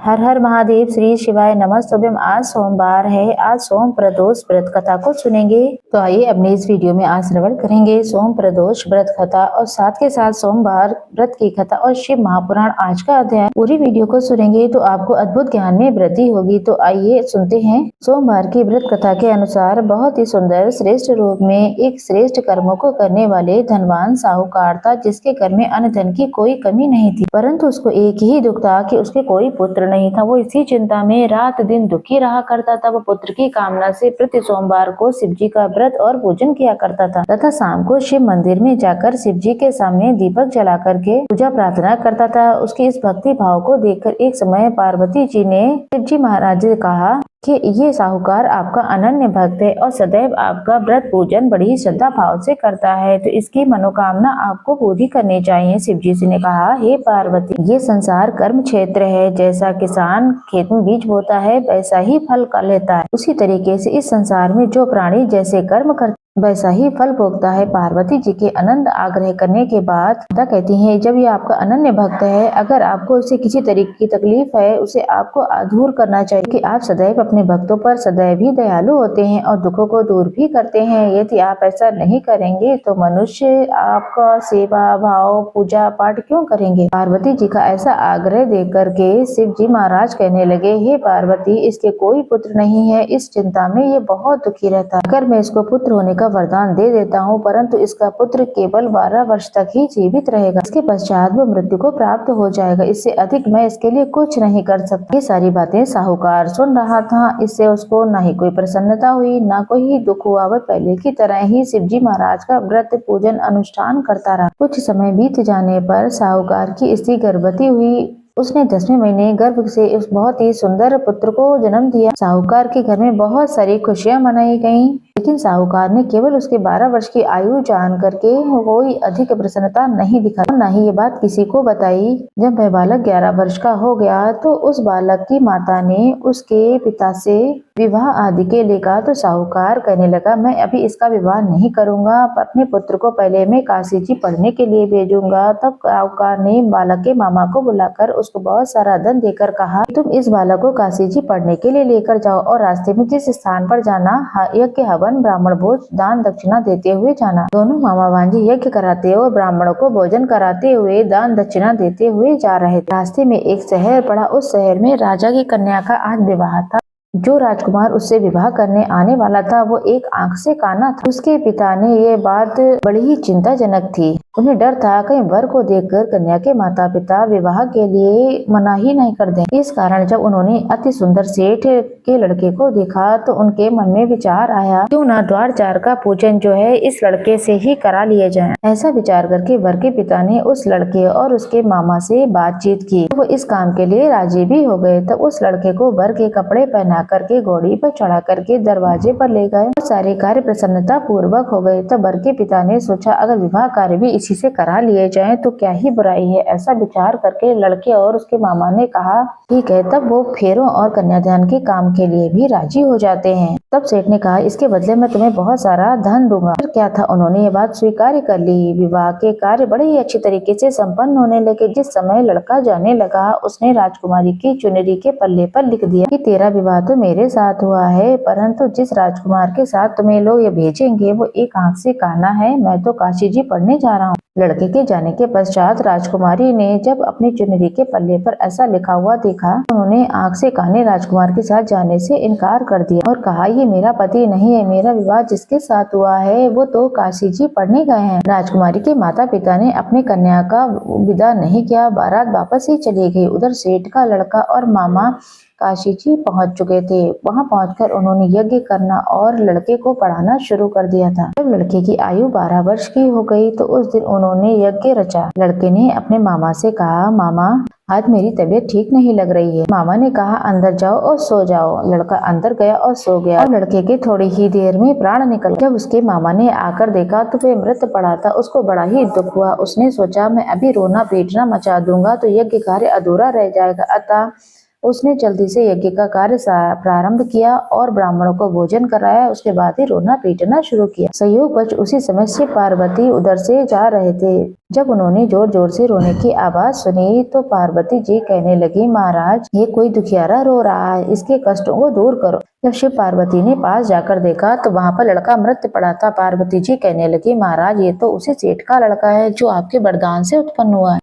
हर हर महादेव, श्री शिवाय नमः। शुभम। आज सोमवार है। आज सोम प्रदोष व्रत कथा को सुनेंगे। तो आइए अपने इस वीडियो में आज श्रवण करेंगे सोम प्रदोष व्रत कथा और साथ के साथ सोमवार व्रत की कथा और शिव महापुराण आज का अध्याय। पूरी वीडियो को सुनेंगे तो आपको अद्भुत ज्ञान में वृद्धि होगी। तो आइए सुनते हैं। सोमवार की व्रत कथा के अनुसार बहुत ही सुंदर श्रेष्ठ रूप में एक श्रेष्ठ कर्मों को करने वाले धनवान साहूकार था, जिसके घर में अन्न धन की कोई कमी नहीं थी, परंतु उसको एक ही दुख था कि उसके कोई पुत्र नहीं था। वो इसी चिंता में रात दिन दुखी रहा करता था। वो पुत्र की कामना से प्रति सोमवार को शिव जी का व्रत और पूजन किया करता था तथा शाम को शिव मंदिर में जाकर शिव जी के सामने दीपक जला करके पूजा प्रार्थना करता था। उसके इस भक्ति भाव को देखकर एक समय पार्वती जी ने शिव जी महाराज से कहा कि ये साहूकार आपका अनन्य भक्त है और सदैव आपका व्रत पूजन बड़ी श्रद्धा भाव से करता है, तो इसकी मनोकामना आपको पूरी करनी चाहिए। शिव जी ने कहा, हे पार्वती, ये संसार कर्म क्षेत्र है। जैसा किसान खेत में बीज बोता है वैसा ही फल कर लेता है, उसी तरीके से इस संसार में जो प्राणी जैसे कर्म करते वैसा ही फल भोगता है। पार्वती जी के अनंत आग्रह करने के बाद माता कहती है, जब ये आपका अनन्य भक्त है, अगर आपको उसे किसी तरीके की तकलीफ है उसे आपको दूर करना चाहिए कि आप सदैव अपने भक्तों पर सदैव ही दयालु होते हैं और दुखों को दूर भी करते हैं। यदि आप ऐसा नहीं करेंगे तो मनुष्य आपका सेवा भाव पूजा पाठ क्यों करेंगे। पार्वती जी का ऐसा आग्रह देख करके शिव जी महाराज कहने लगे, हे पार्वती, इसके कोई पुत्र नहीं है। इस चिंता में ये बहुत दुखी रहता है। अगर मैं इसको पुत्र होने का वरदान दे देता हूँ, परंतु इसका पुत्र केवल 12 वर्ष तक ही जीवित रहेगा। इसके पश्चात वो मृत्यु को प्राप्त हो जाएगा। इससे अधिक मैं इसके लिए कुछ नहीं कर सकती। ये सारी बातें साहूकार सुन रहा था। इससे उसको न ही कोई प्रसन्नता हुई, न कोई दुख हुआ। वह पहले की तरह ही शिव जी महाराज का व्रत पूजन अनुष्ठान करता रहा। कुछ समय बीत जाने पर साहूकार की स्त्री गर्भवती हुई। उसने 10वें महीने गर्भ से उस बहुत ही सुंदर पुत्र को जन्म दिया। साहूकार के घर में बहुत सारी खुशियां मनाई गईं, लेकिन साहूकार ने केवल उसके 12 वर्ष की आयु जान करके कोई अधिक प्रसन्नता नहीं दिखाई, न ही ये बात किसी को बताई। जब वह बालक 11 वर्ष का हो गया तो उस बालक की माता ने उसके पिता से विवाह आदि के लिए कहा, तो साहूकार कहने लगा, मैं अभी इसका विवाह नहीं करूंगा, अपने पुत्र को पहले मैं काशी जी पढ़ने के लिए भेजूंगा। तब साहूकार ने बालक के मामा को बुलाकर उसको बहुत सारा धन देकर कहा, तुम इस बालक को काशी जी पढ़ने के लिए लेकर जाओ और रास्ते में जिस स्थान पर जाना यज्ञ हवन ब्राह्मण भोज दान दक्षिणा देते हुए जाना। दोनों मामा भांजी यज्ञ कराते हुए ब्राह्मणों को भोजन कराते हुए दान दक्षिणा देते हुए जा रहे थे। रास्ते में एक शहर पड़ा। उस शहर में राजा की कन्या का आज विवाह था। जो राजकुमार उससे विवाह करने आने वाला था वो एक आंख से काना था। उसके पिता ने ये बात बड़ी ही चिंताजनक थी। उन्हें डर था कहीं वर को देखकर कन्या के माता पिता विवाह के लिए मना ही नहीं कर दें। इस कारण जब उन्होंने अति सुंदर सेठ के लड़के को देखा तो उनके मन में विचार आया, क्यों ना द्वारचार का पूजन जो है इस लड़के से ही करा लिया जाए। ऐसा विचार करके वर के पिता ने उस लड़के और उसके मामा से बातचीत की। वो इस काम के लिए राजी भी हो गए। तब उस लड़के को वर के कपड़े पहना करके घोड़ी पर चढ़ा करके दरवाजे पर ले गए। सारे कार्य प्रसन्नता पूर्वक हो गए। तब वर के पिता ने सोचा, अगर विवाह कार्य भी इसी से करा लिए जाए तो क्या ही बुराई है। ऐसा विचार करके लड़के और उसके मामा ने कहा, ठीक है। तब वो फेरों और कन्यादान के काम के लिए भी राजी हो जाते हैं। तब सेठ ने कहा, इसके बदले मैं तुम्हें बहुत सारा धन दूंगा। फिर क्या था, उन्होंने ये बात स्वीकार कर ली। विवाह के कार्य बड़े ही अच्छी तरीके से संपन्न होने लगे। जिस समय लड़का जाने लगा उसने राजकुमारी की चुनरी के पल्ले पर लिख दिया कि तेरा विवाह तो मेरे साथ हुआ है, परंतु जिस राजकुमार के साथ तुम्हें लोग ये भेजेंगे वो एक आंख से काना है। मैं तो काशी जी पढ़ने जा रहा हूँ। लड़के के जाने के पश्चात राजकुमारी ने जब अपनी चुनरी के पल्ले पर ऐसा लिखा हुआ देखा, उन्होंने आंख से काने राजकुमार के साथ जाने से इनकार कर दिया और कहा, ये मेरा पति नहीं है। मेरा विवाह जिसके साथ हुआ है वो तो काशी जी पढ़ने गए हैं। राजकुमारी के माता पिता ने अपने कन्या का विदा नहीं किया। बारात वापस ही चली गई। उधर सेठ का लड़का और मामा काशी जी पहुंच चुके थे। वहां पहुंचकर उन्होंने यज्ञ करना और लड़के को पढ़ाना शुरू कर दिया था। जब लड़के की आयु 12 वर्ष की हो गई तो उस दिन उन्होंने यज्ञ रचा। लड़के ने अपने मामा से कहा, मामा, आज मेरी तबीयत ठीक नहीं लग रही है। मामा ने कहा, अंदर जाओ और सो जाओ। लड़का अंदर गया और सो गया और लड़के के थोड़ी ही देर में प्राण निकल। जब उसके मामा ने आकर देखा तो वह मृत पड़ा था। उसको बड़ा ही दुख हुआ। उसने सोचा, मैं अभी रोना पीटना मचा दूंगा तो यज्ञ कार्य अधूरा रह जाएगा, अतः उसने जल्दी से यज्ञ का कार्य प्रारंभ किया और ब्राह्मणों को भोजन कराया। उसके बाद ही रोना पीटना शुरू किया। संयोगवश उसी समय शिव पार्वती उधर से जा रहे थे। जब उन्होंने जोर जोर से रोने की आवाज सुनी तो पार्वती जी कहने लगी, महाराज ये कोई दुखियारा रो रहा है, इसके कष्टों को दूर करो। जब शिव पार्वती ने पास जाकर देखा तो वहाँ पर लड़का मृत पड़ा था। पार्वती जी कहने लगी, महाराज ये तो उसी सेठ का लड़का है जो आपके वरदान से उत्पन्न हुआ है।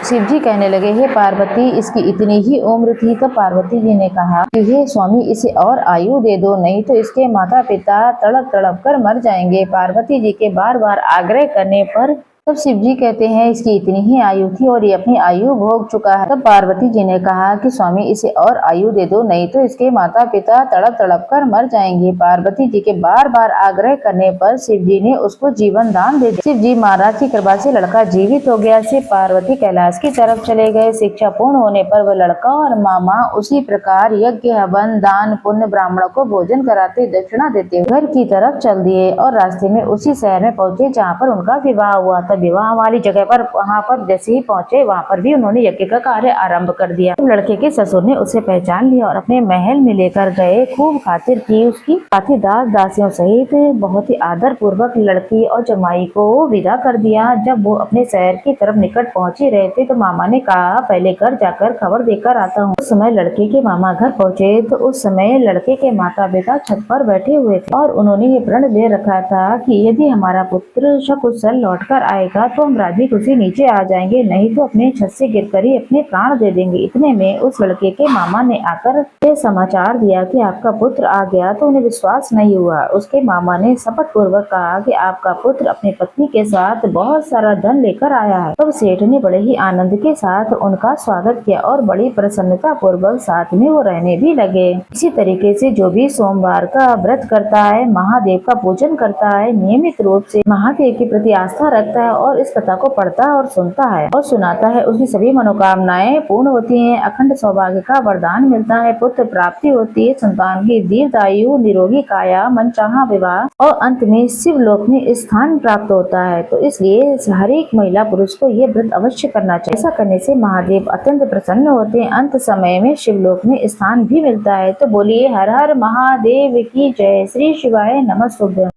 शिव जी कहने लगे, हे पार्वती इसकी इतनी ही उम्र थी। तो पार्वती जी ने कहा कि हे स्वामी इसे और आयु दे दो, नहीं तो इसके माता पिता तड़प तड़प कर मर जाएंगे। पार्वती जी के बार बार आग्रह करने पर तब शिव जी कहते हैं इसकी इतनी ही आयु थी और ये अपनी आयु भोग चुका है। तब पार्वती जी ने कहा कि स्वामी इसे और आयु दे दो, नहीं तो इसके माता पिता तड़प तड़प कर मर जाएंगे। पार्वती जी के बार बार आग्रह करने पर शिव जी ने उसको जीवन दान दे दिया। शिव जी महाराज की कृपा से लड़का जीवित हो गया। शिव पार्वती कैलाश की तरफ चले गए। शिक्षा पूर्ण होने पर वह लड़का और मामा उसी प्रकार यज्ञ हवन दान पुण्य ब्राह्मणों को भोजन कराते दक्षिणा देते घर की तरफ चल दिए और रास्ते में उसी शहर में पहुंचे जहाँ पर उनका विवाह हुआ था। विवाह वाली जगह पर वहाँ पर जैसे ही पहुंचे वहाँ पर भी उन्होंने यज्ञ का कार्य आरंभ कर दिया। लड़के के ससुर ने उसे पहचान लिया और अपने महल में लेकर गए। खूब खातिर की उसकी, साथी दास दासियों सहित बहुत ही आदर पूर्वक लड़की और जमाई को विदा कर दिया। जब वो अपने शहर की तरफ निकट पहुंच ही रहे थे तो मामा ने कहा पहले घर जाकर खबर देकर आता हूँ। उस समय लड़के के मामा घर पहुंचे तो उस समय लड़के के माता पिता छत पर बैठे हुए थे और उन्होंने ये प्रण ले रखा था कि यदि हमारा पुत्र सकुशल लौट कर आएगा तो हम राजी खुशी नीचे आ जाएंगे, नहीं तो अपने छत से गिरकर ही अपने प्राण दे देंगे। इतने में उस लड़के के मामा ने आकर ये समाचार दिया कि आपका पुत्र आ गया। तो उन्हें विश्वास नहीं हुआ। उसके मामा ने शपथ पूर्वक कहा कि आपका पुत्र अपनी पत्नी के साथ बहुत सारा धन लेकर आया है। तब सेठ ने बड़े ही आनंद के साथ उनका स्वागत किया और बड़ी प्रसन्नता पूर्वक साथ में वो रहने भी लगे। इसी तरीके से जो भी सोमवार का व्रत करता है, महादेव का पूजन करता है, नियमित रूप से महादेव के प्रति आस्था रखता है और इस कथा को पढ़ता और सुनता है और सुनाता है, उसकी सभी मनोकामनाएं पूर्ण होती हैं। अखंड सौभाग्य का वरदान मिलता है, पुत्र प्राप्ति होती है, संतान की दीर्घायु, निरोगी काया, मनचाहा विवाह और अंत में शिवलोक में स्थान प्राप्त होता है। तो इसलिए हर एक महिला पुरुष को ये व्रत अवश्य करना चाहिए। ऐसा करने से महादेव अत्यंत प्रसन्न होते हैं। अंत समय में शिवलोक में स्थान भी मिलता है। तो बोलिए हर हर महादेव की जय। श्री शिवाय नमः। शुभ।